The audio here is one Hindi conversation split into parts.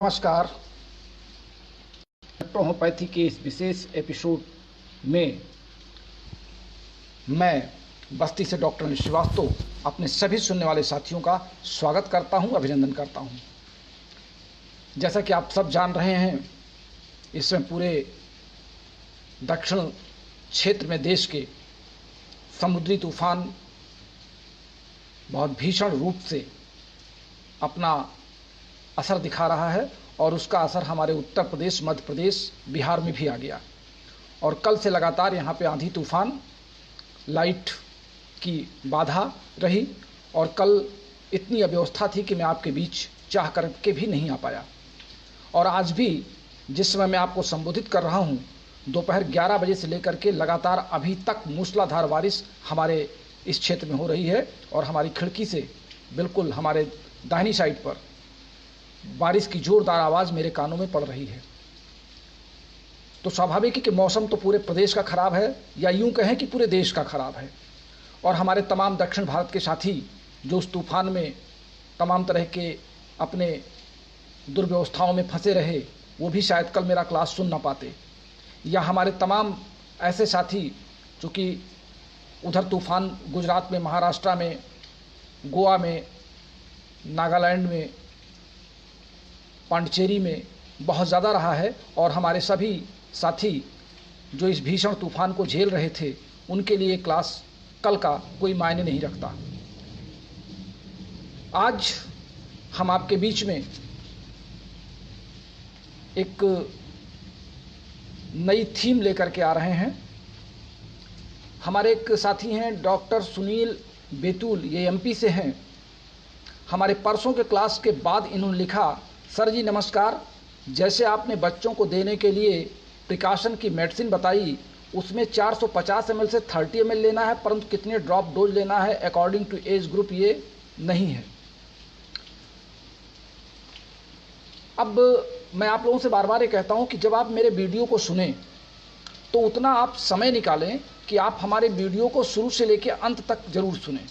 नमस्कार। होम्योपैथी के इस विशेष एपिसोड में मैं बस्ती से डॉक्टर अनिल श्रीवास्तव अपने सभी सुनने वाले साथियों का स्वागत करता हूं, अभिनंदन करता हूं। जैसा कि आप सब जान रहे हैं, इसमें पूरे दक्षिण क्षेत्र में देश के समुद्री तूफान बहुत भीषण रूप से अपना असर दिखा रहा है और उसका असर हमारे उत्तर प्रदेश, मध्य प्रदेश, बिहार में भी आ गया। और कल से लगातार यहाँ पे आंधी तूफान, लाइट की बाधा रही और कल इतनी अव्यवस्था थी कि मैं आपके बीच चाह करके भी नहीं आ पाया। और आज भी जिस समय मैं आपको संबोधित कर रहा हूँ, दोपहर 11 बजे से लेकर के लगातार अभी तक मूसलाधार बारिश हमारे इस क्षेत्र में हो रही है और हमारी खिड़की से बिल्कुल हमारे दाहिनी साइड पर बारिश की जोरदार आवाज़ मेरे कानों में पड़ रही है। तो स्वाभाविक है कि मौसम तो पूरे प्रदेश का खराब है, या यूं कहें कि पूरे देश का खराब है। और हमारे तमाम दक्षिण भारत के साथी जो उस तूफान में तमाम तरह के अपने दुर्व्यवस्थाओं में फंसे रहे, वो भी शायद कल मेरा क्लास सुन ना पाते। या हमारे तमाम ऐसे साथी जो कि उधर तूफान गुजरात में, महाराष्ट्र में, गोवा में, नागालैंड में, पांडिचेरी में बहुत ज़्यादा रहा है, और हमारे सभी साथी जो इस भीषण तूफान को झेल रहे थे, उनके लिए क्लास कल का कोई मायने नहीं रखता। आज हम आपके बीच में एक नई थीम लेकर के आ रहे हैं। हमारे एक साथी हैं डॉक्टर सुनील बेतुल, ये एमपी से हैं। हमारे परसों के क्लास के बाद इन्होंने लिखा, सर जी नमस्कार, जैसे आपने बच्चों को देने के लिए प्रिकॉशन की मेडिसिन बताई, उसमें 450 ml से 30 ml लेना है, परंतु कितने ड्रॉप डोज लेना है अकॉर्डिंग टू एज ग्रुप ये नहीं है। अब मैं आप लोगों से बार बार ये कहता हूँ कि जब आप मेरे वीडियो को सुने तो उतना आप समय निकालें कि आप हमारे वीडियो को शुरू से लेकर अंत तक जरूर सुनें।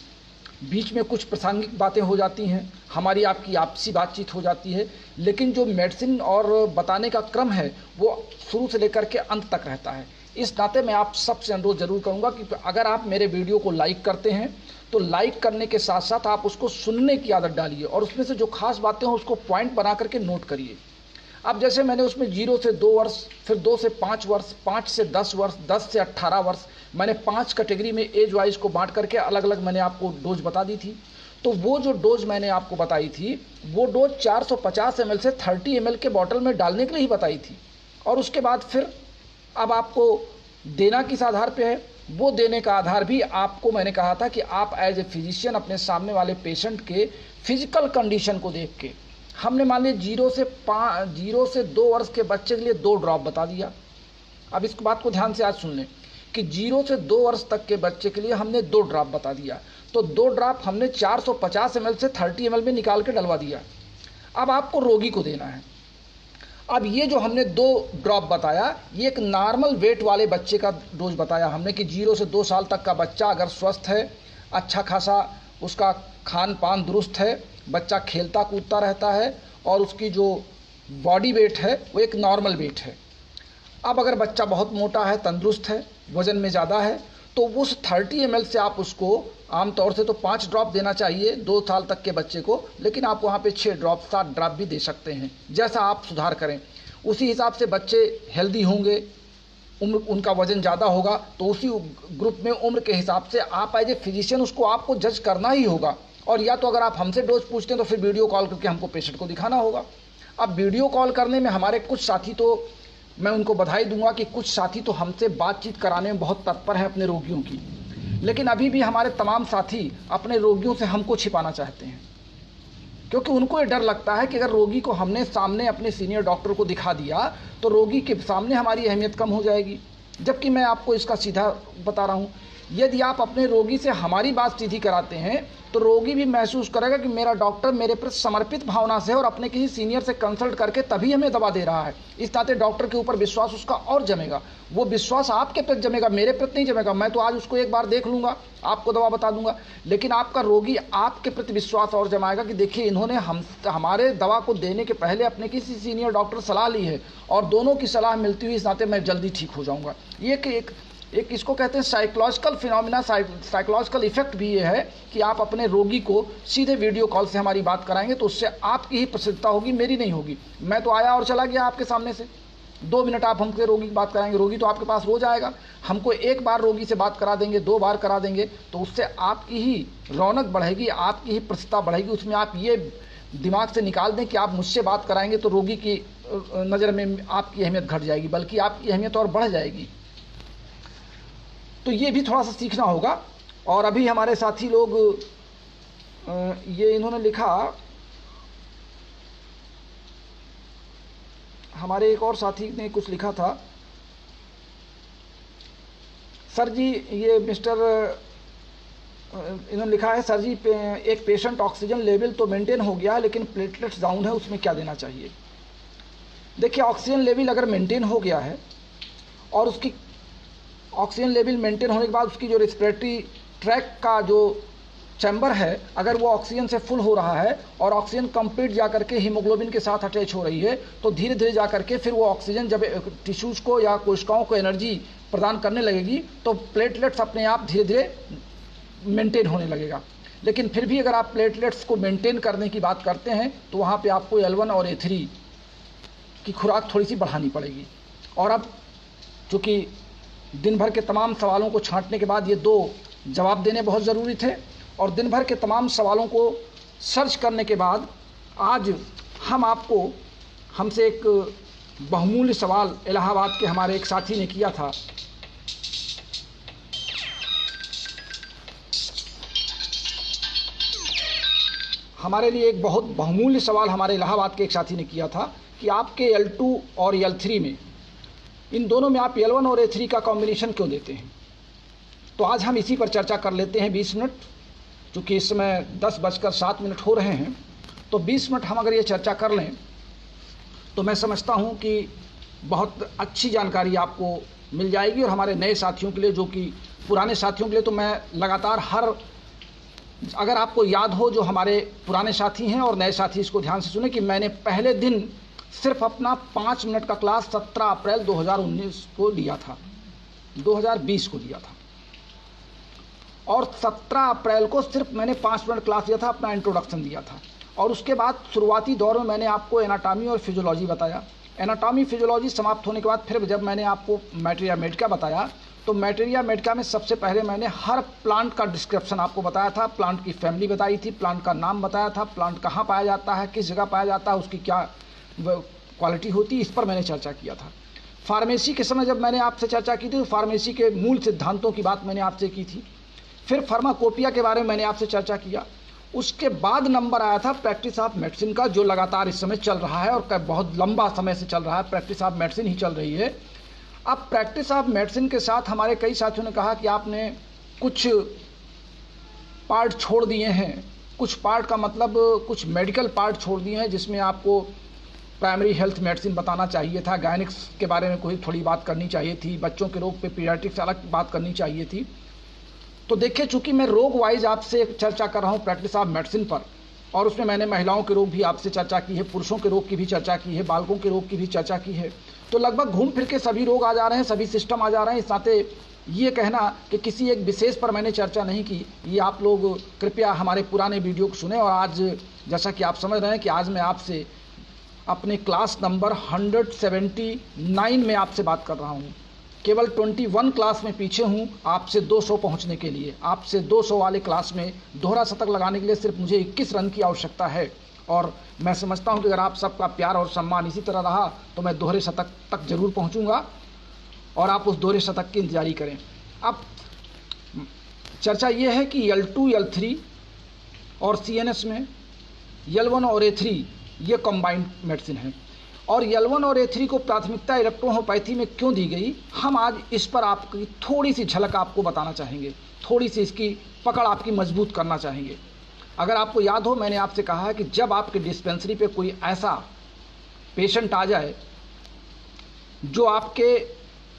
बीच में कुछ प्रासंगिक बातें हो जाती हैं, हमारी आपकी आपसी बातचीत हो जाती है, लेकिन जो मेडिसिन और बताने का क्रम है वो शुरू से लेकर के अंत तक रहता है। इस नाते मैं आप सबसे अनुरोध जरूर करूंगा कि अगर आप मेरे वीडियो को लाइक करते हैं तो लाइक करने के साथ साथ आप उसको सुनने की आदत डालिए और उसमें से जो खास बातें हैं उसको पॉइंट बना करके नोट करिए। अब जैसे मैंने उसमें 0 से 2 वर्ष, फिर 2 से 5 वर्ष, 5 से 10 वर्ष, 10 से 18 वर्ष, मैंने 5 कैटेगरी में एज वाइज को बांट करके अलग अलग मैंने आपको डोज बता दी थी। तो वो जो डोज मैंने आपको बताई थी, वो डोज 450 ml से 30 ml के बॉटल में डालने के लिए ही बताई थी। और उसके बाद फिर अब आपको देना किस आधार पे है, वो देने का आधार भी आपको मैंने कहा था कि आप एज ए फिजिशियन अपने सामने वाले पेशेंट के फिजिकल कंडीशन को देख के, हमने मान लिया 0 से 2 वर्ष के बच्चे के लिए 2 ड्रॉप बता दिया। अब इस बात को ध्यान से आज सुन लें कि 0 से 2 वर्ष तक के बच्चे के लिए हमने 2 ड्रॉप बता दिया। तो 2 ड्रॉप हमने 450 ml से 30 ml में निकाल के डलवा दिया। अब आपको रोगी को देना है। अब ये जो हमने 2 ड्रॉप बताया, ये एक नॉर्मल वेट वाले बच्चे का डोज बताया हमने कि 0 से 2 साल तक का बच्चा अगर स्वस्थ है, अच्छा खासा उसका खान पान दुरुस्त है, बच्चा खेलता कूदता रहता है और उसकी जो बॉडी वेट है वो एक नॉर्मल वेट है। अब अगर बच्चा बहुत मोटा है, तंदुरुस्त है, वज़न में ज़्यादा है, तो उस 30 ml से आप उसको आमतौर से तो 5 ड्रॉप देना चाहिए 2 साल तक के बच्चे को, लेकिन आप वहाँ पे 6 ड्रॉप 7 ड्रॉप भी दे सकते हैं, जैसा आप सुधार करें। उसी हिसाब से बच्चे हेल्दी होंगे, उम्र उनका वज़न ज़्यादा होगा, तो उसी ग्रुप में उम्र के हिसाब से आप एज ए फिजिशियन उसको आपको जज करना ही होगा। और या तो अगर आप हमसे डोज पूछते हैं तो फिर वीडियो कॉल करके हमको पेशेंट को दिखाना होगा। अब वीडियो कॉल करने में हमारे कुछ साथी, तो मैं उनको बधाई दूंगा कि कुछ साथी तो हमसे बातचीत कराने में बहुत तत्पर हैं अपने रोगियों की, लेकिन अभी भी हमारे तमाम साथी अपने रोगियों से हमको छिपाना चाहते हैं, क्योंकि उनको ये डर लगता है कि अगर रोगी को हमने सामने अपने सीनियर डॉक्टर को दिखा दिया तो रोगी के सामने हमारी अहमियत कम हो जाएगी। जबकि मैं आपको इसका सीधा बता रहा हूँ, यदि आप अपने रोगी से हमारी बात सीधी कराते हैं तो रोगी भी महसूस करेगा कि मेरा डॉक्टर मेरे प्रति समर्पित भावना से और अपने किसी सीनियर से कंसल्ट करके तभी हमें दवा दे रहा है। इस नाते डॉक्टर के ऊपर विश्वास उसका और जमेगा। वो विश्वास आपके प्रति जमेगा, मेरे प्रति नहीं जमेगा। मैं तो आज उसको एक बार देख लूँगा, आपको दवा बता दूंगा, लेकिन आपका रोगी आपके प्रति विश्वास और जमाएगा कि देखिए इन्होंने हमारे दवा को देने के पहले अपने किसी सीनियर डॉक्टर सलाह ली है और दोनों की सलाह मिलती हुई इस नाते मैं जल्दी ठीक हो जाऊँगा। ये एक इसको कहते हैं साइकोलॉजिकल फिनोमिना, साइकोलॉजिकल इफेक्ट भी ये है कि आप अपने रोगी को सीधे वीडियो कॉल से हमारी बात कराएंगे तो उससे आपकी ही प्रसिद्धता होगी, मेरी नहीं होगी। मैं तो आया और चला गया आपके सामने से, 2 मिनट आप हमसे रोगी की बात कराएंगे, रोगी तो आपके पास रोज आएगा। हमको एक बार रोगी से बात करा देंगे, 2 बार करा देंगे तो उससे आपकी ही रौनक बढ़ेगी, आपकी ही प्रसिद्धता बढ़ेगी। उसमें आप ये दिमाग से निकाल दें कि आप मुझसे बात कराएंगे तो रोगी की नज़र में आपकी अहमियत घट जाएगी, बल्कि आपकी अहमियत और बढ़ जाएगी। तो ये भी थोड़ा सा सीखना होगा। और अभी हमारे साथी लोग ये इन्होंने लिखा, हमारे एक और साथी ने कुछ लिखा था, सर जी ये इन्होंने लिखा है, सर जी एक पेशेंट ऑक्सीजन लेवल तो मेंटेन हो गया लेकिन प्लेटलेट्स डाउन है, उसमें क्या देना चाहिए। देखिए ऑक्सीजन लेवल अगर मेंटेन हो गया है और उसकी ऑक्सीजन लेवल मेंटेन होने के बाद उसकी जो रेस्पिरेटरी ट्रैक का जो चैम्बर है अगर वो ऑक्सीजन से फुल हो रहा है और ऑक्सीजन कंप्लीट जा करके हीमोग्लोबिन के साथ अटैच हो रही है तो धीरे धीरे जा करके फिर वो ऑक्सीजन जब टिश्यूज़ को या कोशिकाओं को एनर्जी प्रदान करने लगेगी तो प्लेटलेट्स अपने आप धीरे धीरे मेंटेन होने लगेगा। लेकिन फिर भी अगर आप प्लेटलेट्स को मेंटेन करने की बात करते हैं तो वहाँ पे आपको L1 और A3 की खुराक थोड़ी सी बढ़ानी पड़ेगी। और अब चूँकि दिन भर के तमाम सवालों को छांटने के बाद ये 2 जवाब देने बहुत ज़रूरी थे और दिन भर के तमाम सवालों को सर्च करने के बाद आज हम आपको हमसे एक बहुमूल्य सवाल इलाहाबाद के हमारे एक साथी ने किया था। हमारे लिए एक बहुत बहुमूल्य सवाल हमारे इलाहाबाद के एक साथी ने किया था कि आपके L2 और L3 में, इन दोनों में आप L1 और A3 का कॉम्बिनेशन क्यों देते हैं। तो आज हम इसी पर चर्चा कर लेते हैं 20 मिनट, क्योंकि इस समय 10:07 हो रहे हैं। तो 20 मिनट हम अगर ये चर्चा कर लें तो मैं समझता हूँ कि बहुत अच्छी जानकारी आपको मिल जाएगी। और हमारे नए साथियों के लिए, जो कि पुराने साथियों के लिए, तो मैं लगातार अगर आपको याद हो जो हमारे पुराने साथी हैं और नए साथी इसको ध्यान से सुने कि मैंने पहले दिन सिर्फ अपना 5 मिनट का क्लास 17 अप्रैल 2019 को लिया था, 2020 को लिया था। और 17 अप्रैल को सिर्फ मैंने 5 मिनट क्लास लिया था, अपना इंट्रोडक्शन दिया था। और उसके बाद शुरुआती दौर में मैंने आपको एनाटॉमी और फिजियोलॉजी बताया। एनाटॉमी फिजियोलॉजी समाप्त होने के बाद फिर जब मैंने आपको मैटेरिया मेडिका बताया तो मैटेरिया मेडिका में सबसे पहले मैंने हर प्लांट का डिस्क्रिप्शन आपको बताया था, प्लांट की फैमिली बताई थी, प्लांट का नाम बताया था, प्लांट कहाँ पाया जाता है, किस जगह पाया जाता है, उसकी क्या क्वालिटी होती है, इस पर मैंने चर्चा किया था। फार्मेसी के समय जब मैंने आपसे चर्चा की थी तो फार्मेसी के मूल सिद्धांतों की बात मैंने आपसे की थी। फिर फार्माकोपिया के बारे में मैंने आपसे चर्चा किया। उसके बाद नंबर आया था प्रैक्टिस ऑफ मेडिसिन का, जो लगातार इस समय चल रहा है और बहुत लंबा समय से चल रहा है। प्रैक्टिस ऑफ मेडिसिन ही चल रही है। अब प्रैक्टिस ऑफ मेडिसिन के साथ हमारे कई साथियों ने कहा कि आपने कुछ पार्ट छोड़ दिए हैं, कुछ पार्ट का मतलब कुछ मेडिकल पार्ट छोड़ दिए हैं, जिसमें आपको प्राइमरी हेल्थ मेडिसिन बताना चाहिए था, गायनिक्स के बारे में कोई थोड़ी बात करनी चाहिए थी, बच्चों के रोग पे पीडियाट्रिक्स अलग बात करनी चाहिए थी। तो देखिए, चूंकि मैं रोग वाइज आपसे चर्चा कर रहा हूँ प्रैक्टिस ऑफ मेडिसिन पर, और उसमें मैंने महिलाओं के रोग भी आपसे चर्चा की है, पुरुषों के रोग की भी चर्चा की है, बालकों के रोग की भी चर्चा की है। तो लगभग घूम फिर के सभी रोग आ जा रहे हैं, सभी सिस्टम आ जा रहे हैं। इस नाते ये कहना कि किसी एक विशेष पर मैंने चर्चा नहीं की, ये आप लोग कृपया हमारे पुराने वीडियो को सुने। और आज जैसा कि आप समझ रहे हैं कि आज मैं आपसे अपने क्लास नंबर 179 में आपसे बात कर रहा हूँ। केवल 21 क्लास में पीछे हूँ आपसे 200 पहुँचने के लिए। आपसे 200 वाले क्लास में दोहरा शतक लगाने के लिए सिर्फ मुझे 21 रन की आवश्यकता है। और मैं समझता हूं कि अगर आप सबका प्यार और सम्मान इसी तरह रहा तो मैं दोहरे शतक तक जरूर पहुंचूंगा, और आप उस दोहरे शतक की इंतजारी करें। अब चर्चा ये है कि L2, L3 और CNS में L1 और A3 ये कंबाइंड मेडिसिन है। और L1 और A3 को प्राथमिकता इलेक्ट्रोहोम्योपैथी में क्यों दी गई, हम आज इस पर आपकी थोड़ी सी झलक आपको बताना चाहेंगे, थोड़ी सी इसकी पकड़ आपकी मजबूत करना चाहेंगे। अगर आपको याद हो, मैंने आपसे कहा है कि जब आपके डिस्पेंसरी पे कोई ऐसा पेशेंट आ जाए जो आपके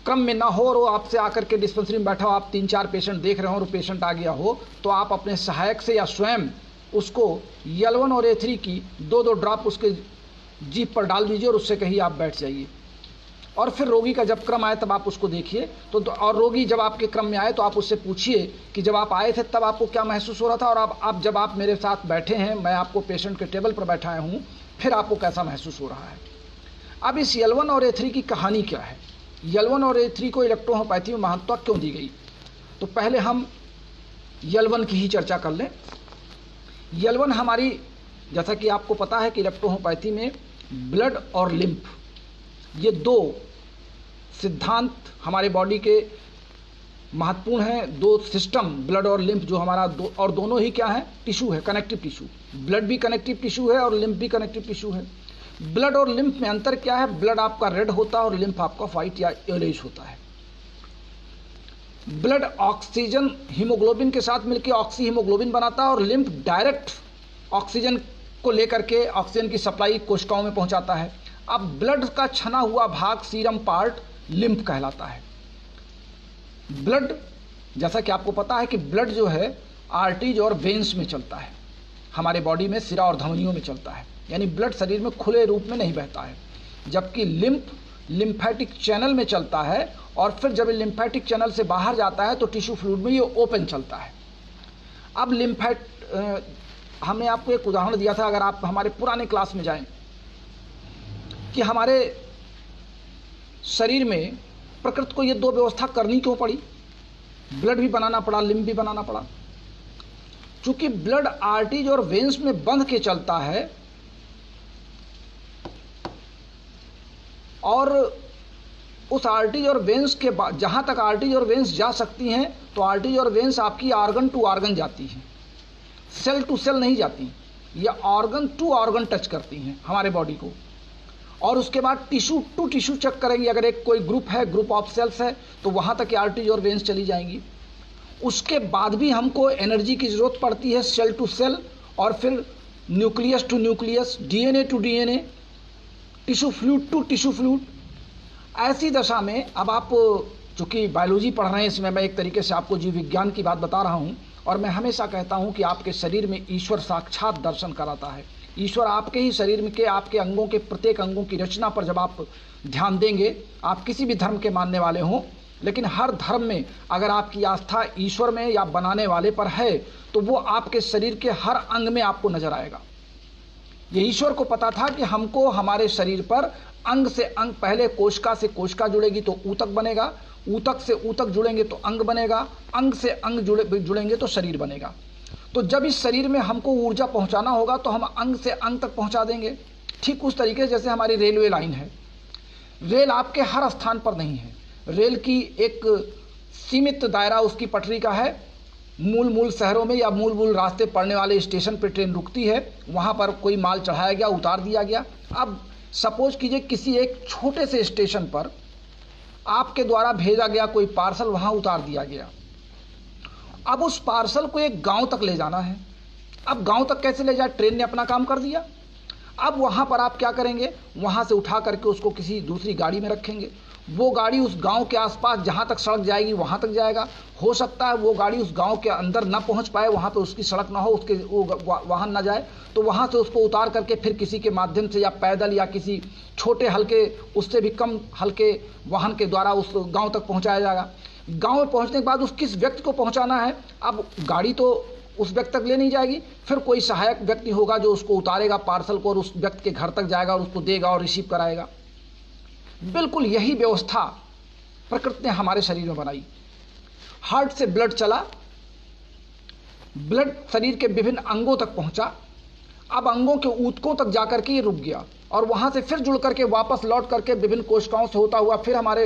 क्रम में ना हो और वो आपसे आकर के डिस्पेंसरी में बैठा हो, आप 3-4 पेशेंट देख रहे हो और पेशेंट आ गया हो, तो आप अपने सहायक से या स्वयं उसको L1 और A3 की 2-2 ड्रॉप उसके जीभ पर डाल दीजिए और उससे कहिए आप बैठ जाइए। और फिर रोगी का जब क्रम आए तब आप उसको देखिए। तो और रोगी जब आपके क्रम में आए तो आप उससे पूछिए कि जब आप आए थे तब आपको क्या महसूस हो रहा था, और आप जब आप मेरे साथ बैठे हैं, मैं आपको पेशेंट के टेबल पर बैठाया हूँ, फिर आपको कैसा महसूस हो रहा है। अब इस L1 और A3 की कहानी क्या है, L1 और A3 को इलेक्ट्रोहोम्योपैथी में महत्ता क्यों दी गई। तो पहले हम L1 की ही चर्चा कर लें। L1 हमारी, जैसा कि आपको पता है कि इलेक्ट्रोहोम्योपैथी में ब्लड और लिम्फ, ये 2 सिद्धांत हमारे बॉडी के महत्वपूर्ण हैं। 2 सिस्टम, ब्लड और लिम्फ, जो हमारा और दोनों ही क्या है, टिश्यू है, कनेक्टिव टिश्यू। ब्लड भी कनेक्टिव टिश्यू है और लिम्फ भी कनेक्टिव टिश्यू है। ब्लड और लिम्फ में अंतर क्या है, ब्लड आपका रेड होता है और लिम्फ आपका व्हाइट या येलोइश होता है। ब्लड ऑक्सीजन हीमोग्लोबिन के साथ मिलकर ऑक्सी हीमोग्लोबिन बनाता है और लिम्फ डायरेक्ट ऑक्सीजन को लेकर के ऑक्सीजन की सप्लाई कोशिकाओं में पहुंचाता है। अब ब्लड का छना हुआ भाग, सीरम पार्ट, लिम्फ कहलाता है। ब्लड, जैसा कि आपको पता है कि ब्लड जो है आर्टरीज और वेन्स में चलता है, हमारे बॉडी में सिरा और धमनियों में चलता है, यानी ब्लड शरीर में खुले रूप में नहीं बहता है। जबकि लिम्फ लिम्फेटिक चैनल में चलता है और फिर जब लिम्फेटिक चैनल से बाहर जाता है तो टिश्यू फ्लूइड में ये ओपन चलता है। अब हमने आपको एक उदाहरण दिया था, अगर आप हमारे पुराने क्लास में जाएं, कि हमारे शरीर में प्रकृति को ये 2 व्यवस्था करनी क्यों पड़ी, ब्लड भी बनाना पड़ा, लिम्फ भी बनाना पड़ा। चूंकि ब्लड आर्टरीज और वेन्स में बंध के चलता है और उस आर्टरीज और वेन्स के बाद जहां तक आर्टरीज और वेन्स जा सकती हैं, तो आर्टरीज और वेन्स आपकी ऑर्गन टू ऑर्गन जाती हैं, सेल टू सेल नहीं जाती, या ऑर्गन टू ऑर्गन टच करती हैं हमारे बॉडी को। और उसके बाद टिश्यू टू टिश्यू चेक करेंगी। अगर एक कोई ग्रुप है, ग्रुप ऑफ सेल्स है, तो वहां तक आर्टरीज और वेन्स चली जाएंगी। उसके बाद भी हमको एनर्जी की जरूरत पड़ती है, सेल टू सेल, और फिर nucleus to nucleus, DNA to DNA, tissue fluid to tissue fluid. ऐसी दशा में अब आप चूंकि बायोलॉजी पढ़ रहे हैं, इसमें मैं एक तरीके से आपको जीव विज्ञान की बात बता रहा हूं, और मैं हमेशा कहता हूं कि आपके शरीर में ईश्वर साक्षात दर्शन कराता है। ईश्वर आपके ही शरीर में के आपके अंगों के प्रत्येक अंगों की रचना पर जब आप ध्यान देंगे, आप किसी भी धर्म के मानने वाले हों, लेकिन हर धर्म में अगर आपकी आस्था ईश्वर में या बनाने वाले पर है, तो वो आपके शरीर के हर अंग में आपको नजर आएगा। ये ईश्वर को पता था कि हमको हमारे शरीर पर अंग से अंग, पहले कोशिका से कोशिका जुड़ेगी तो ऊतक बनेगा, ऊतक से ऊतक जुड़ेंगे तो अंग बनेगा, अंग से अंग जुड़ेंगे तो शरीर बनेगा। तो जब इस शरीर में हमको ऊर्जा पहुंचाना होगा तो हम अंग से अंग तक पहुंचा देंगे। ठीक उस तरीके से जैसे हमारी रेलवे लाइन है, रेल आपके हर स्थान पर नहीं है, रेल की एक सीमित दायरा उसकी पटरी का है। मूल शहरों में या मूल रास्ते पड़ने वाले स्टेशन पर ट्रेन रुकती है, वहाँ पर कोई माल चढ़ाया गया, उतार दिया गया। अब सपोज कीजिए किसी एक छोटे से स्टेशन पर आपके द्वारा भेजा गया कोई पार्सल वहाँ उतार दिया गया। अब उस पार्सल को एक गांव तक ले जाना है। अब गांव तक कैसे ले जाए, ट्रेन ने अपना काम कर दिया। अब वहाँ पर आप क्या करेंगे, वहाँ से उठा करके उसको किसी दूसरी गाड़ी में रखेंगे। वो गाड़ी उस गांव के आसपास जहाँ तक सड़क जाएगी वहाँ तक जाएगा। हो सकता है वो गाड़ी उस गांव के अंदर ना पहुँच पाए, वहाँ पे उसकी सड़क ना हो, उसके वो वाहन ना जाए, तो वहाँ से उसको उतार करके फिर किसी के माध्यम से या पैदल या किसी छोटे हल्के, उससे भी कम हल्के वाहन के द्वारा उस गाँव तक पहुँचाया जाएगा। गाँव में पहुँचने के बाद उस किस व्यक्ति को पहुँचाना है, अब गाड़ी तो उस व्यक्ति तक ले नहीं जाएगी, फिर कोई सहायक व्यक्ति होगा जो उसको उतारेगा पार्सल को और उस व्यक्ति के घर तक जाएगा और उसको देगा और रिसीव कराएगा। बिल्कुल यही व्यवस्था प्रकृति ने हमारे शरीर में बनाई। हार्ट से ब्लड चला, ब्लड शरीर के विभिन्न अंगों तक पहुंचा। अब अंगों के ऊतकों तक जाकर के ये रुक गया और वहां से फिर जुड़ करके वापस लौट करके विभिन्न कोशिकाओं से होता हुआ फिर हमारे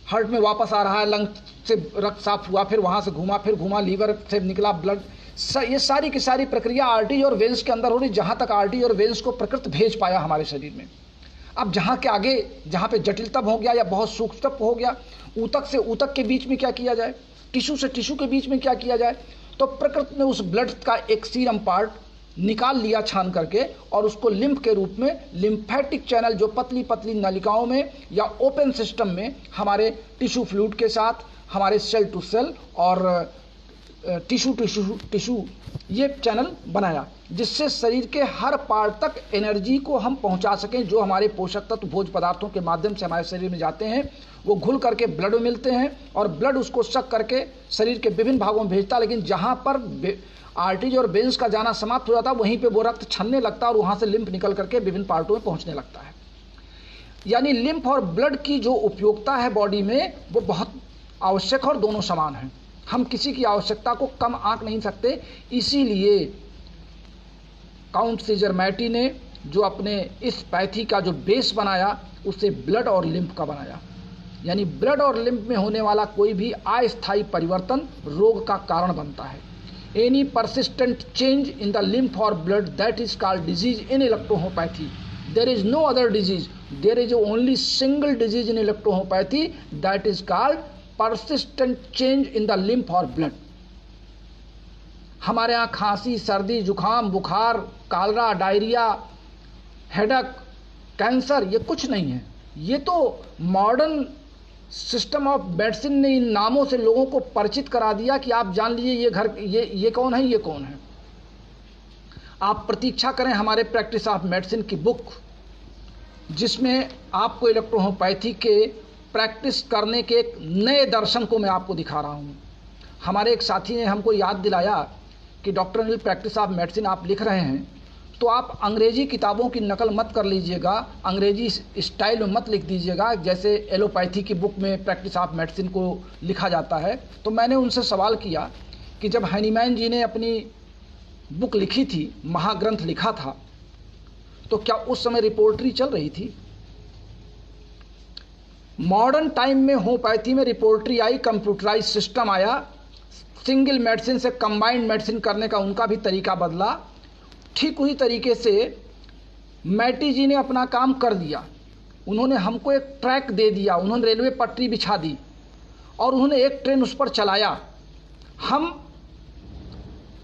हार्ट में वापस आ रहा है। लंग से रक्त साफ हुआ, फिर वहां से घूमा, फिर घूमा, लीवर से निकला ब्लड। ये सारी की सारी प्रक्रिया आर्टरी और वेन्स के अंदर हो रही, जहां तक आर्टरी और वेन्स को प्रकृति भेज पाया हमारे शरीर में। अब जहाँ के आगे जहाँ पे जटिलतम हो गया या बहुत सूक्ष्मतम हो गया, ऊतक से ऊतक के बीच में क्या किया जाए, टिश्यू से टिश्यू के बीच में क्या किया जाए, तो प्रकृति ने उस ब्लड का एक सीरम पार्ट निकाल लिया छान करके और उसको लिम्फ के रूप में लिम्फेटिक चैनल जो पतली पतली नलिकाओं में या ओपन सिस्टम में हमारे टिश्यू फ्लूइड के साथ हमारे सेल टू सेल और टिश्यू ये चैनल बनाया, जिससे शरीर के हर पार्ट तक एनर्जी को हम पहुंचा सकें। जो हमारे पोषक तत्व भोज्य पदार्थों के माध्यम से हमारे शरीर में जाते हैं वो घुल करके ब्लड में मिलते हैं और ब्लड उसको सक करके शरीर के विभिन्न भागों में भेजता है। लेकिन जहां पर आर्टरीज और वेन्स का जाना समाप्त हो जाता है वहीं पे वो रक्त छनने लगता है और वहां से लिम्फ निकल करके विभिन्न पार्टों में पहुंचने लगता है। यानी लिम्फ और ब्लड की जो उपयोगिता है बॉडी में वो बहुत आवश्यक और दोनों समान है। हम किसी की आवश्यकता को कम आंक नहीं सकते। इसीलिए काउंट सीजर मैटी ने जो अपने इस पैथी का जो बेस बनाया उसे ब्लड और लिम्फ का बनाया। यानी ब्लड और लिम्फ में होने वाला कोई भी अस्थायी परिवर्तन रोग का कारण बनता है। Any persistent change in the lymph और blood that is called disease in electrohomoeopathy. There is no other disease, there is only single disease in electrohomoeopathy that is called persistent change in the lymph और ब्लड। हमारे यहाँ खांसी, सर्दी, जुखाम, बुखार, कालरा, डायरिया, हेडक, कैंसर ये कुछ नहीं है। ये तो मॉडर्न सिस्टम ऑफ मेडिसिन ने इन नामों से लोगों को परिचित करा दिया कि आप जान लीजिए ये कौन है, ये कौन है। आप प्रतीक्षा करें हमारे प्रैक्टिस ऑफ मेडिसिन की बुक, जिसमें आपको इलेक्ट्रोहोपैथी के प्रैक्टिस करने के एक नए दर्शन को मैं आपको दिखा रहा हूँ। हमारे एक साथी ने हमको याद दिलाया कि doctor Anil practice of medicine आप लिख रहे हैं तो आप अंग्रेजी किताबों की नकल मत कर लीजिएगा, अंग्रेजी स्टाइल में मत लिख दीजिएगा जैसे एलोपैथी की बुक में प्रैक्टिस ऑफ मेडिसिन को लिखा जाता है। तो मैंने उनसे सवाल किया कि जब हैनीमैन जी ने अपनी बुक लिखी थी, महाग्रंथ लिखा था, तो क्या उस समय रिपोर्टरी चल रही थी? मॉडर्न टाइम में होम्योपैथी में रिपोर्टरी आई, कंप्यूटराइज सिस्टम आया, सिंगल मेडिसिन से कंबाइंड मेडिसिन करने का उनका भी तरीका बदला। ठीक उसी तरीके से मैटी जी ने अपना काम कर दिया। उन्होंने हमको एक ट्रैक दे दिया, उन्होंने रेलवे पटरी बिछा दी और उन्होंने एक ट्रेन उस पर चलाया। हम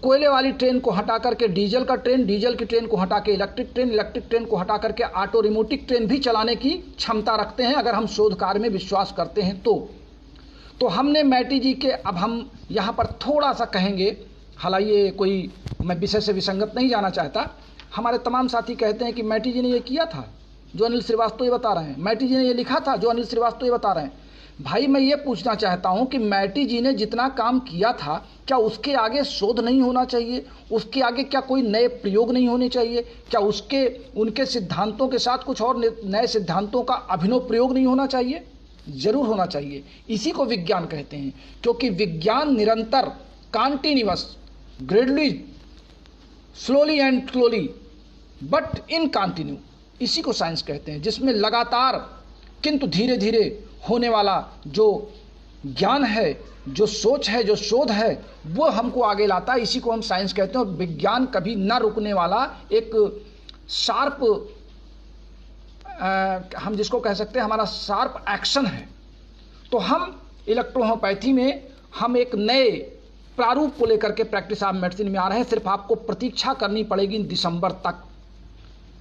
कोयले वाली ट्रेन को हटा करके डीजल का ट्रेन, डीजल की ट्रेन को हटा के इलेक्ट्रिक ट्रेन, इलेक्ट्रिक ट्रेन को हटा करके ऑटो रिमोटिक ट्रेन भी चलाने की क्षमता रखते हैं अगर हम शोध कार्य में विश्वास करते हैं तो हमने मैटी जी के, अब हम यहाँ पर थोड़ा सा कहेंगे, हालांकि ये कोई मैं विषय से विसंगत नहीं जाना चाहता, हमारे तमाम साथी कहते हैं कि मैटी जी ने ये किया था जो अनिल श्रीवास्तव ये बता रहे हैं, मैटी जी ने ये लिखा था जो अनिल श्रीवास्तव ये बता रहे हैं। भाई मैं ये पूछना चाहता हूँ कि मैटी जी ने जितना काम किया था क्या उसके आगे शोध नहीं होना चाहिए? उसके आगे क्या कोई नए प्रयोग नहीं होने चाहिए? क्या उनके सिद्धांतों के साथ कुछ और नए सिद्धांतों का अभिनव प्रयोग नहीं होना चाहिए? जरूर होना चाहिए। इसी को विज्ञान कहते हैं, क्योंकि विज्ञान निरंतर, continuous, gradually, slowly and slowly but in continue, इसी को साइंस कहते हैं, जिसमें लगातार किंतु धीरे धीरे होने वाला जो ज्ञान है, जो सोच है, जो शोध है, वो हमको आगे लाता है। इसी को हम साइंस कहते हैं। और विज्ञान कभी न रुकने वाला एक शार्प, हम जिसको कह सकते हैं हमारा शार्प एक्शन है। तो हम इलेक्ट्रोहोपैथी में हम एक नए प्रारूप को लेकर के प्रैक्टिस ऑफ मेडिसिन में आ रहे हैं। सिर्फ आपको प्रतीक्षा करनी पड़ेगी दिसंबर तक,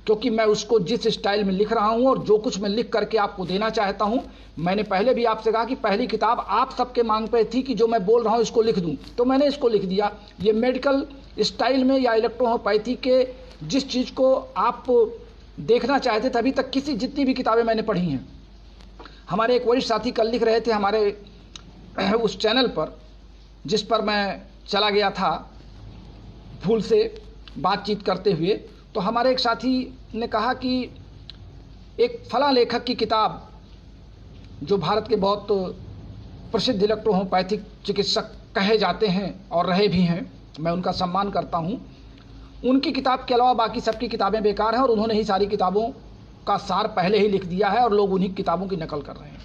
क्योंकि मैं उसको जिस स्टाइल में लिख रहा हूं और जो कुछ मैं लिख करके आपको देना चाहता हूं, मैंने पहले भी आपसे कहा कि पहली किताब आप सबके मांग पे थी कि जो मैं बोल रहा हूं इसको लिख दूं, तो मैंने इसको लिख दिया। ये मेडिकल स्टाइल में या इलेक्ट्रोहोपैथी के जिस चीज़ को आप देखना चाहते थे, अभी तक जितनी भी किताबें मैंने पढ़ी हैं, हमारे एक वरिष्ठ साथी कल लिख रहे थे हमारे उस चैनल पर जिस पर मैं चला गया था भूल से बातचीत करते हुए, तो हमारे एक साथी ने कहा कि एक फला लेखक की किताब, जो भारत के बहुत प्रसिद्ध इलेक्ट्रोहोपैथिक चिकित्सक कहे जाते हैं और रहे भी हैं, मैं उनका सम्मान करता हूं, उनकी किताब के अलावा बाकी सबकी किताबें बेकार हैं और उन्होंने ही सारी किताबों का सार पहले ही लिख दिया है और लोग उन्हीं किताबों की नकल कर रहे हैं।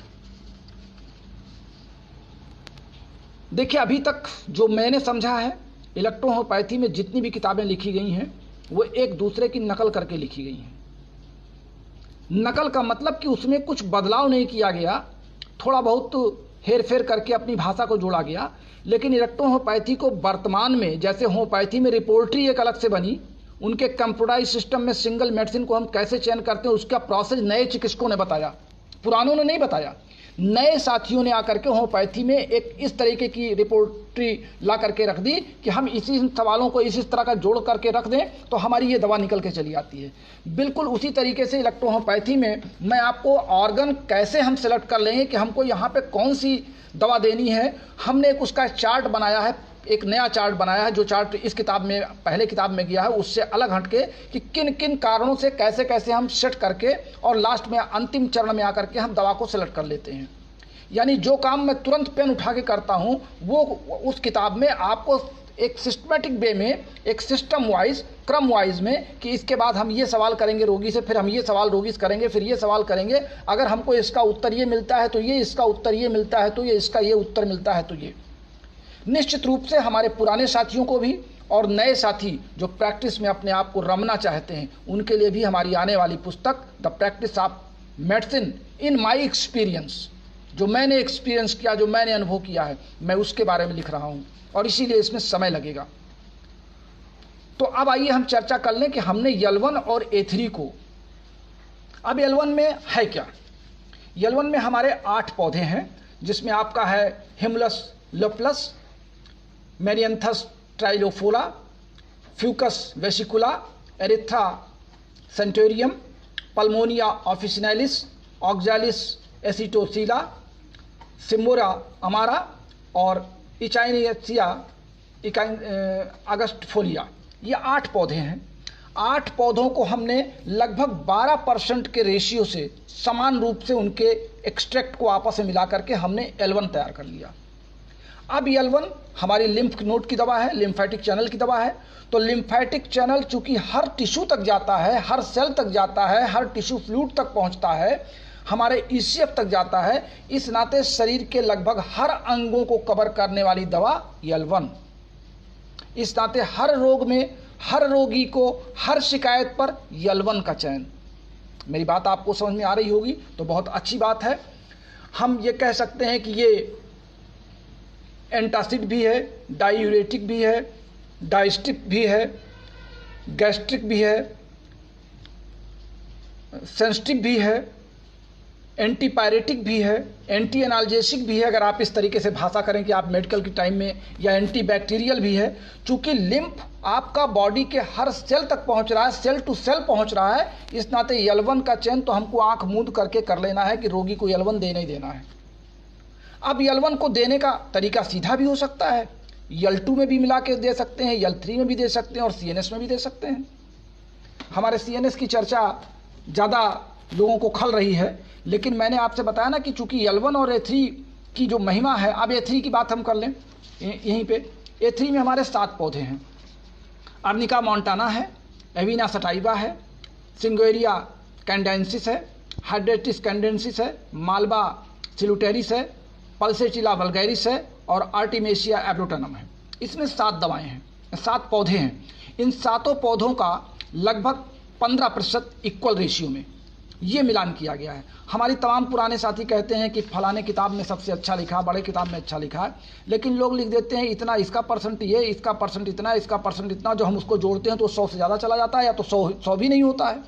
देखिए, अभी तक जो मैंने समझा है, इलेक्ट्रोहोपैथी में जितनी भी किताबें लिखी गई हैं वो एक दूसरे की नकल करके लिखी गई हैं। नकल का मतलब कि उसमें कुछ बदलाव नहीं किया गया, थोड़ा बहुत हेर फेर करके अपनी भाषा को जोड़ा गया। लेकिन इलेक्ट्रो होम्योपैथी को वर्तमान में, जैसे होम्योपैथी में रिपोर्टरी एक अलग से बनी, उनके कंप्यूटराइज सिस्टम में सिंगल मेडिसिन को हम कैसे चयन करते हैं उसका प्रोसेस नए चिकित्सकों ने बताया, पुरानों ने नहीं बताया। नए साथियों ने आकर के होम्योपैथी में एक इस तरीके की रिपोर्टरी ला करके रख दी कि हम इसी सवालों को इस तरह का जोड़ करके रख दें तो हमारी ये दवा निकल के चली आती है। बिल्कुल उसी तरीके से इलेक्ट्रो होम्योपैथी में मैं आपको ऑर्गन कैसे हम सेलेक्ट कर लेंगे कि हमको यहाँ पे कौन सी दवा देनी है, हमने एक उसका चार्ट बनाया है, एक नया चार्ट बनाया है, जो चार्ट इस किताब में, पहले किताब में गया है, उससे अलग हटके कि किन किन कारणों से कैसे कैसे हम सेट करके और लास्ट में अंतिम चरण में आकर के हम दवा को सेलेक्ट कर लेते हैं। यानी जो काम मैं तुरंत पेन उठा के करता हूं वो उस किताब में आपको एक सिस्टमेटिक वे में, एक सिस्टम वाइज, क्रम वाइज में कि इसके बाद हम ये सवाल करेंगे रोगी से, फिर हम ये सवाल रोगी से करेंगे, फिर ये सवाल करेंगे, अगर हमको इसका उत्तर ये मिलता है तो ये, इसका उत्तर ये मिलता है तो ये, इसका ये उत्तर मिलता है तो ये। निश्चित रूप से हमारे पुराने साथियों को भी और नए साथी जो प्रैक्टिस में अपने आप को रमना चाहते हैं उनके लिए भी हमारी आने वाली पुस्तक the practice of medicine in my experience, जो मैंने एक्सपीरियंस किया, जो मैंने अनुभव किया है, मैं उसके बारे में लिख रहा हूं और इसीलिए इसमें समय लगेगा। तो अब आइए हम चर्चा कर लें कि हमने L1 और A3 को, अब L1 में है क्या। L1 में हमारे 8 पौधे हैं जिसमें आपका है हिमुलस लोपलस, मेरियंथस ट्राइलोफोरा, फ्यूकस वेसिकुला, एरिथ्रा सेंटोरियम, पल्मोनिया ऑफिसिनालिस, ऑक्जालिस एसिटोसिला, सिम्बोरा अमारा और इचाइनियसिया अगस्टफोलिया। ये 8 पौधे हैं। 8 पौधों को हमने लगभग 12% के रेशियो से समान रूप से उनके एक्सट्रैक्ट को आपस में मिला करके हमने L1 तैयार कर लिया। अब L1 हमारी लिम्फ नोड की दवा है, लिम्फेटिक चैनल की दवा है। तो लिम्फेटिक चैनल चूंकि हर टिश्यू तक जाता है, हर सेल तक जाता है, हर टिश्यू फ्लूइड तक पहुंचता है, हमारे ECF तक जाता है, इस नाते शरीर के लगभग हर अंगों को कवर करने वाली दवा L1। इस नाते हर रोग में, हर रोगी को, हर शिकायत पर L1 का चयन। मेरी बात आपको समझ में आ रही होगी तो बहुत अच्छी बात है। हम ये कह सकते हैं कि ये एंटासिड भी है, डायूरेटिक भी है, डाइस्टिक भी है, गैस्ट्रिक भी है, सेंसिटिव भी है, एंटीपायरेटिक भी है, एंटी एनाल्जेसिक भी है, अगर आप इस तरीके से भाषा करें कि आप मेडिकल के टाइम में, या एंटी बैक्टीरियल भी है। चूंकि लिम्फ आपका बॉडी के हर सेल तक पहुंच रहा है, सेल टू सेल पहुंच रहा है, इस नाते L1 का चयन तो हमको आंख मूंद करके कर लेना है कि रोगी को L1 देना ही देना है। अब L1 को देने का तरीका सीधा भी हो सकता है, L2 में भी मिला के दे सकते हैं, L3 में भी दे सकते हैं और CNS में भी दे सकते हैं। हमारे CNS की चर्चा ज़्यादा लोगों को खल रही है, लेकिन मैंने आपसे बताया ना कि चूंकि L1 और A3 की जो महिमा है, अब A3 की बात हम कर लें यहीं पे। A3 में हमारे 7 पौधे हैं। अर्निका मोंटाना है, एविना सटाइवा है, सिंगोरिया कैंडेंसिस है, हाइड्रेटिस कैंडेंसिस है, मालवा सिलुटेरिस है, पल्सेटिला वल्गैरिस है और आर्टिमेशिया एब्रोटनम है। इसमें 7 दवाएं हैं, 7 पौधे हैं। इन 7 पौधों का लगभग 15% इक्वल रेशियो में ये मिलान किया गया है। हमारी तमाम पुराने साथी कहते हैं कि फलाने किताब में सबसे अच्छा लिखा, बड़े किताब में अच्छा लिखा है, लेकिन लोग लिख देते हैं इतना, इसका परसेंट ये, इसका परसेंट इतना, इसका परसेंट इतना। जो हम उसको जोड़ते हैं तो 100 से ज़्यादा चला जाता है, या तो 100 भी नहीं होता है।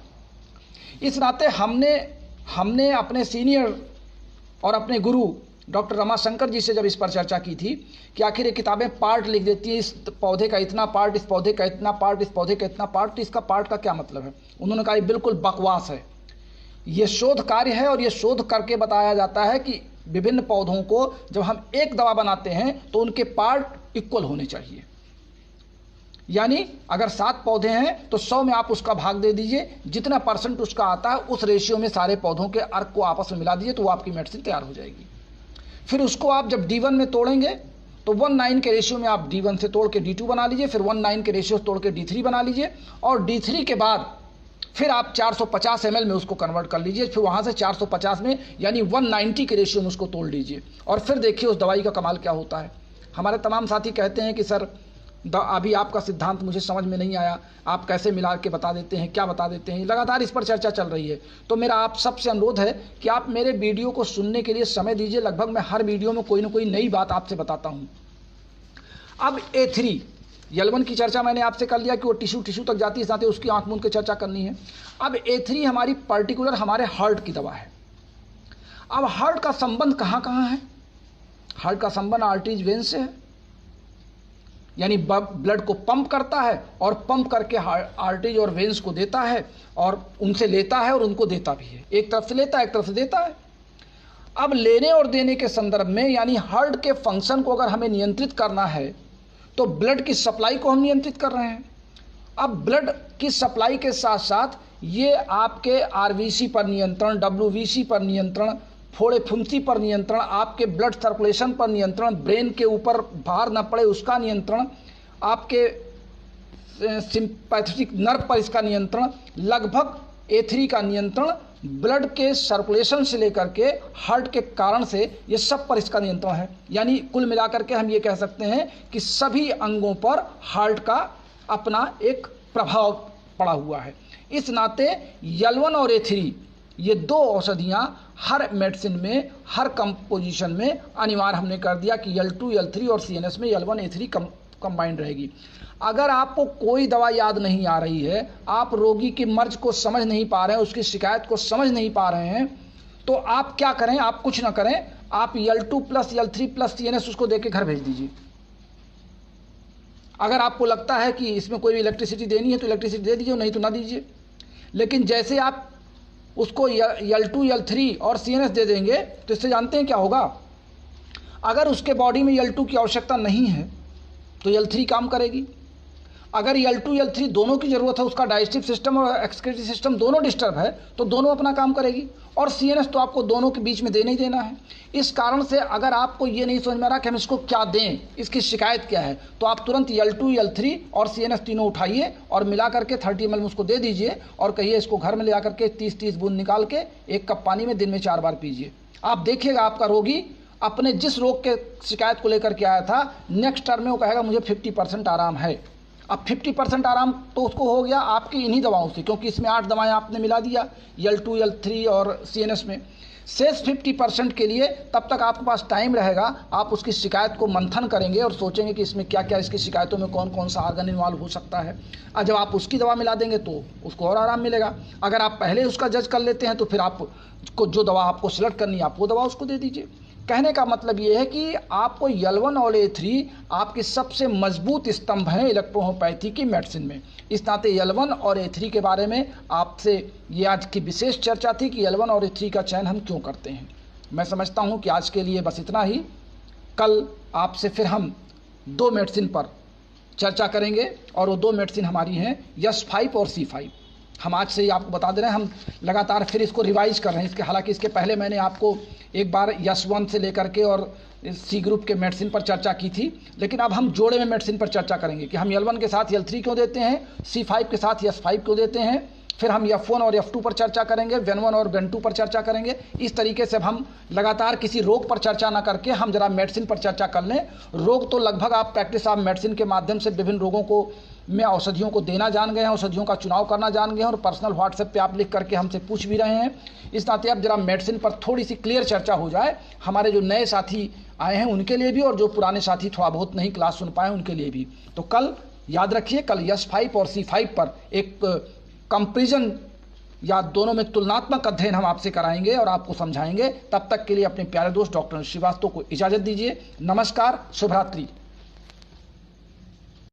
इस नाते हमने अपने सीनियर और अपने गुरु डॉक्टर रमाशंकर जी से जब इस पर चर्चा की थी कि आखिर ये किताबें पार्ट लिख देती हैं, इस पौधे का इतना पार्ट, इस पौधे का इतना पार्ट, इस पौधे का इतना पार्ट, तो इसका पार्ट का क्या मतलब है। उन्होंने कहा ये बिल्कुल बकवास है, ये शोध कार्य है और ये शोध करके बताया जाता है कि विभिन्न पौधों को जब हम एक दवा बनाते हैं तो उनके पार्ट इक्वल होने चाहिए। यानी अगर 7 पौधे हैं तो 100 में आप उसका भाग दे दीजिए, जितना परसेंट उसका आता है उस रेशियो में सारे पौधों के अर्क को आपस में मिला दीजिए, तो वो आपकी मेडिसिन तैयार हो जाएगी। फिर उसको आप जब D1 में तोड़ेंगे तो 1:9 के रेशियो में आप D1 से तोड़ के D2 बना लीजिए, फिर 1:9 के रेशियो से तोड़ के D3 बना लीजिए, और D3 के बाद फिर आप 450 ml में उसको कन्वर्ट कर लीजिए, फिर वहाँ से 450 में यानी 190 के रेशियो में उसको तोड़ लीजिए, और फिर देखिए उस दवाई का कमाल क्या होता है। हमारे तमाम साथी कहते हैं कि सर अभी आपका सिद्धांत मुझे समझ में नहीं आया, आप कैसे मिला के बता देते हैं, क्या बता देते हैं, लगातार इस पर चर्चा चल रही है। तो मेरा आप सबसे अनुरोध है कि आप मेरे वीडियो को सुनने के लिए समय दीजिए। लगभग मैं हर वीडियो में कोई ना कोई नई बात आपसे बताता हूँ। अब A3 L1 की चर्चा मैंने आपसे कर लिया कि वो टिश्यू तक जाती है, साथ ही उसकी आंख मूंद के चर्चा करनी है। अब A3 हमारी पर्टिकुलर हमारे हार्ट की दवा है। अब हार्ट का संबंध कहाँ कहाँ है? हार्ट का संबंध आर्टरीज वेन से है, यानी ब्लड को पंप करता है और पंप करके आर्टरीज और वेन्स को देता है और उनसे लेता है और उनको देता भी है। एक तरफ से लेता है, एक तरफ से देता है। अब लेने और देने के संदर्भ में, यानी हार्ट के फंक्शन को अगर हमें नियंत्रित करना है तो ब्लड की सप्लाई को हम नियंत्रित कर रहे हैं। अब ब्लड की सप्लाई के साथ साथ ये आपके आरवीसी पर नियंत्रण, डब्ल्यूवीसी पर नियंत्रण, फोड़े फुंसी पर नियंत्रण, आपके ब्लड सर्कुलेशन पर नियंत्रण, ब्रेन के ऊपर भार न पड़े उसका नियंत्रण, आपके सिंपैथेटिक नर्व पर इसका नियंत्रण, लगभग A3 का नियंत्रण ब्लड के सर्कुलेशन से लेकर के हार्ट के कारण से ये सब पर इसका नियंत्रण है। यानी कुल मिलाकर के हम ये कह सकते हैं कि सभी अंगों पर हार्ट का अपना एक प्रभाव पड़ा हुआ है। इस नाते L1 और A3 ये दो औषधियाँ हर मेडिसिन में, हर कंपोजिशन में अनिवार्य हमने कर दिया कि L2, L3 और CNS में L1, A3 कंबाइंड रहेगी। अगर आपको कोई दवा याद नहीं आ रही है, आप रोगी की मर्ज को समझ नहीं पा रहे हैं, उसकी शिकायत को समझ नहीं पा रहे हैं, तो आप क्या करें? आप कुछ ना करें, आप L2 plus L3 plus CNS उसको देके घर भेज दीजिए। अगर आपको लगता है कि इसमें कोई इलेक्ट्रिसिटी देनी है तो इलेक्ट्रिसिटी दे दीजिए, नहीं तो ना दीजिए। लेकिन जैसे आप उसको L2, L3 और CNS दे देंगे तो इससे जानते हैं क्या होगा? अगर उसके बॉडी में L2 की आवश्यकता नहीं है तो L3 काम करेगी। अगर L2, L3 दोनों की ज़रूरत है, उसका डाइजेस्टिव सिस्टम और एक्सक्रीटरी सिस्टम दोनों डिस्टर्ब है, तो दोनों अपना काम करेगी। और CNS तो आपको दोनों के बीच में देना ही देना है। इस कारण से अगर आपको ये नहीं समझ में आ रहा कि हम इसको क्या दें, इसकी शिकायत क्या है, तो आप तुरंत L2, L3 और CNS तीनों उठाइए और मिला करके 30 ml उसको दे दीजिए और कहिए इसको घर में ले आकर के 30-30 बूंद निकाल के 1 कप पानी में दिन में 4 बार पीजिए। आप देखिएगा आपका रोगी अपने जिस रोग के शिकायत को लेकर के आया था, नेक्स्ट टर्म में वो कहेगा मुझे 50% आराम है। अब 50% आराम तो उसको हो गया आपकी इन्हीं दवाओं से, क्योंकि इसमें 8 दवाएं आपने मिला दिया L2, L3 और CNS में। शेष 50% के लिए तब तक आपके पास टाइम रहेगा, आप उसकी शिकायत को मंथन करेंगे और सोचेंगे कि इसमें क्या क्या, इसकी शिकायतों में कौन कौन सा आर्गन इन्वॉल्व हो सकता है। और जब आप उसकी दवा मिला देंगे तो उसको और आराम मिलेगा। अगर आप पहले उसका जज कर लेते हैं तो फिर आपको जो दवा आपको सिलेक्ट करनी है आप वो दवा उसको दे दीजिए। कहने का मतलब ये है कि आपको L1 और A3 आपकी सबसे मजबूत स्तंभ हैं इलेक्ट्रोहोम्योपैथी की मेडिसिन में। इस नाते L1 और A3 के बारे में आपसे ये आज की विशेष चर्चा थी कि L1 और A3 का चयन हम क्यों करते हैं। मैं समझता हूँ कि आज के लिए बस इतना ही। कल आपसे फिर हम 2 मेडिसिन पर चर्चा करेंगे और वो 2 मेडिसिन हमारी हैं S5 और C5। हम आज से ही आपको बता दे रहे हैं, हम लगातार फिर इसको रिवाइज कर रहे हैं। इसके हालांकि इसके पहले मैंने आपको एक बार S1 से लेकर के और C ग्रुप के मेडिसिन पर चर्चा की थी, लेकिन अब हम जोड़े में मेडिसिन पर चर्चा करेंगे कि हम L1 के साथ L3 क्यों देते हैं, C5 के साथ S5 क्यों देते हैं। फिर हम F1 और F2 पर चर्चा करेंगे, VEN1 और VEN2 पर चर्चा करेंगे। इस तरीके से हम लगातार किसी रोग पर चर्चा ना करके हम जरा मेडिसिन पर चर्चा कर लें। रोग तो लगभग आप प्रैक्टिस आप मेडिसिन के माध्यम से विभिन्न रोगों को में औषधियों को देना जान गए हैं, औषधियों का चुनाव करना जान गए हैं और पर्सनल व्हाट्सएप पे आप लिख करके हमसे पूछ भी रहे हैं। इस नाते अब जरा मेडिसिन पर थोड़ी सी क्लियर चर्चा हो जाए, हमारे जो नए साथी आए हैं उनके लिए भी और जो पुराने साथी थोड़ा बहुत नहीं क्लास सुन पाए उनके लिए भी। तो कल याद रखिए, कल S5 और C5 पर एक कंपेरिजन या दोनों में तुलनात्मक अध्ययन हम आपसे कराएंगे और आपको समझाएंगे। तब तक के लिए अपने प्यारे दोस्त डॉक्टर श्रीवास्तव को इजाज़त दीजिए। नमस्कार, शुभ रात्रि।